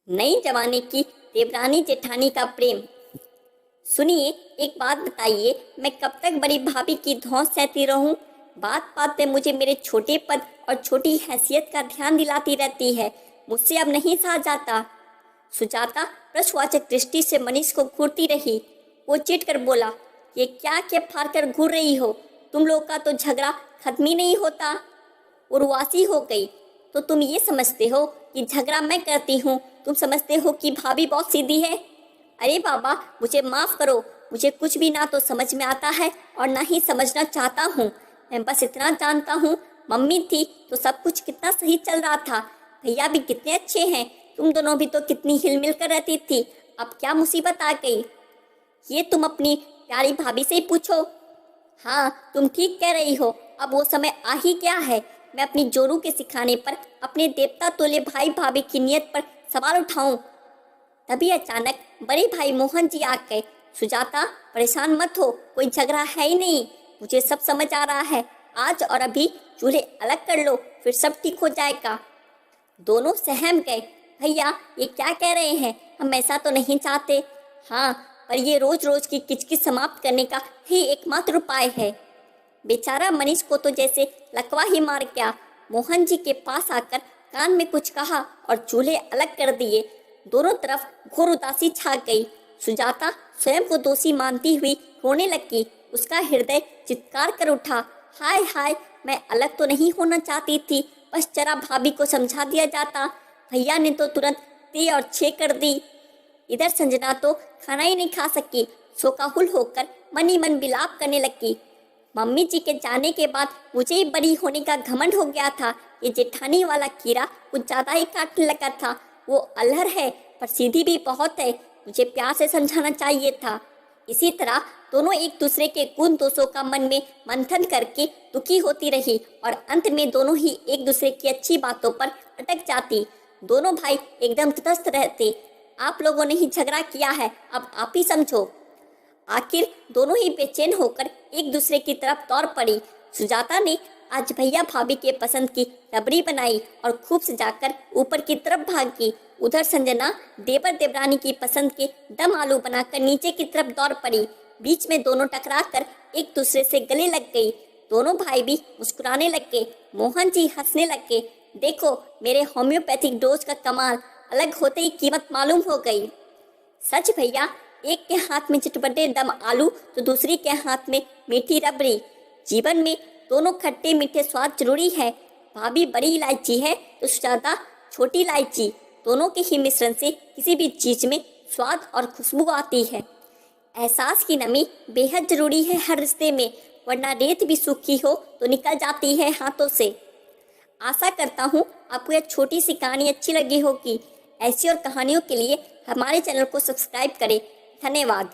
नई जमाने की देवरानी जेठानी का प्रेम। सुनिए, एक बात बताइए, मैं कब तक बड़ी भाभी की धौंस सहती रहूं? बात बात पे मुझे मेरे छोटे पद और छोटी हैसियत का ध्यान दिलाती रहती है। मुझसे अब नहीं सहा जाता। सुजाता प्रश्नवाचक दृष्टि से मनीष को घूरती रही। वो चिढ़ कर बोला, ये क्या के फाड़ कर घूर रही हो? तुम लोग का तो झगड़ा खत्म ही नहीं होता। उर्वासी हो गई। तो तुम ये समझते हो कि झगड़ा मैं करती हूँ? तुम समझते हो कि भाभी बहुत सीधी है? अरे बाबा, मुझे माफ़ करो। मुझे कुछ भी ना तो समझ में आता है और ना ही समझना चाहता हूँ। मैं बस इतना जानता हूँ, मम्मी थी तो सब कुछ कितना सही चल रहा था। भैया भी कितने अच्छे हैं। तुम दोनों भी तो कितनी हिल मिल कर रहती थी। अब क्या मुसीबत आ गई? ये तुम अपनी प्यारी भाभी से ही पूछो। हाँ, तुम ठीक कह रही हो। अब वो समय आ ही गया है। मैं अपनी जोरू के सिखाने पर अपने देवता तोले भाई भाभी की नियत पर सवाल उठाऊं। तभी अचानक बड़े भाई मोहन जी आ गए। सुजाता, परेशान मत हो, कोई झगड़ा है ही नहीं। मुझे सब समझ आ रहा है। आज और अभी चूल्हे अलग कर लो, फिर सब ठीक हो जाएगा। दोनों सहम गए। भैया, ये क्या कह रहे हैं? हम ऐसा तो नहीं चाहते। हाँ, पर ये रोज रोज की किचकिच समाप्त करने का ही एकमात्र उपाय है। बेचारा मनीष को तो जैसे लकवा ही मार गया। मोहन जी के पास आकर कान में कुछ कहा और चूल्हे अलग कर दिए। दोनों तरफ घोर उदासी छा गई। सुजाता स्वयं को दोषी मानती हुई रोने लगी। उसका हृदय चित्कार कर उठा। हाय हाय, मैं अलग तो नहीं होना चाहती थी, बस जरा भाभी को समझा दिया जाता। भैया ने तो तुरंत 3 और 6 कर दी। इधर संजना तो खाना ही नहीं खा सकी। शोकाहुल होकर मन ही मन विलाप करने लगी। मम्मी जी के जाने के बाद मुझे ही बड़ी होने का घमंड हो गया था। ये जेठानी वाला कीड़ा कुछ ज़्यादा ही काटने लगा था। वो अल्हड़ है पर सीधी भी बहुत है। मुझे प्यार से समझाना चाहिए था। इसी तरह दोनों एक दूसरे के गुण दोषों का मन में मंथन करके दुखी होती रही और अंत में दोनों ही एक दूसरे की अच्छी बातों पर अटक जाती। दोनों भाई एकदम तटस्थ रहते। आप लोगों ने ही झगड़ा किया है, अब आप ही समझो। आखिर दोनों ही बेचैन होकर एक दूसरे की तरफ दौड़ पड़ी। सुजाता ने आज भैया भाभी के पसंद की रबड़ी बनाई और खूब सजाकर ऊपर की तरफ भागी। उधर संजना देवर देवरानी की पसंद के दम आलू बनाकर नीचे की तरफ दौड़ पड़ी। बीच में दोनों टकराकर एक दूसरे से गले लग गई। दोनों भाई भी मुस्कुराने लगे। मोहन जी हंसने लगे। देखो, मेरे होम्योपैथिक डोज का कमाल। अलग होते ही कीमत मालूम हो गई। सच भैया, एक के हाथ में चटपटे दम आलू तो दूसरी के हाथ में मीठी रबड़ी। जीवन में दोनों खट्टे मीठे स्वाद जरूरी है। भाभी बड़ी इलायची है तो सुजाता छोटी इलायची। दोनों के ही मिश्रण से किसी भी चीज में स्वाद और खुशबू आती है। एहसास की नमी बेहद जरूरी है हर रिश्ते में, वरना रेत भी सूखी हो तो निकल जाती है हाथों से। आशा करता हूँ आपको यह छोटी सी कहानी अच्छी लगी होगी। ऐसी और कहानियों के लिए हमारे चैनल को सब्सक्राइब करें। धन्यवाद।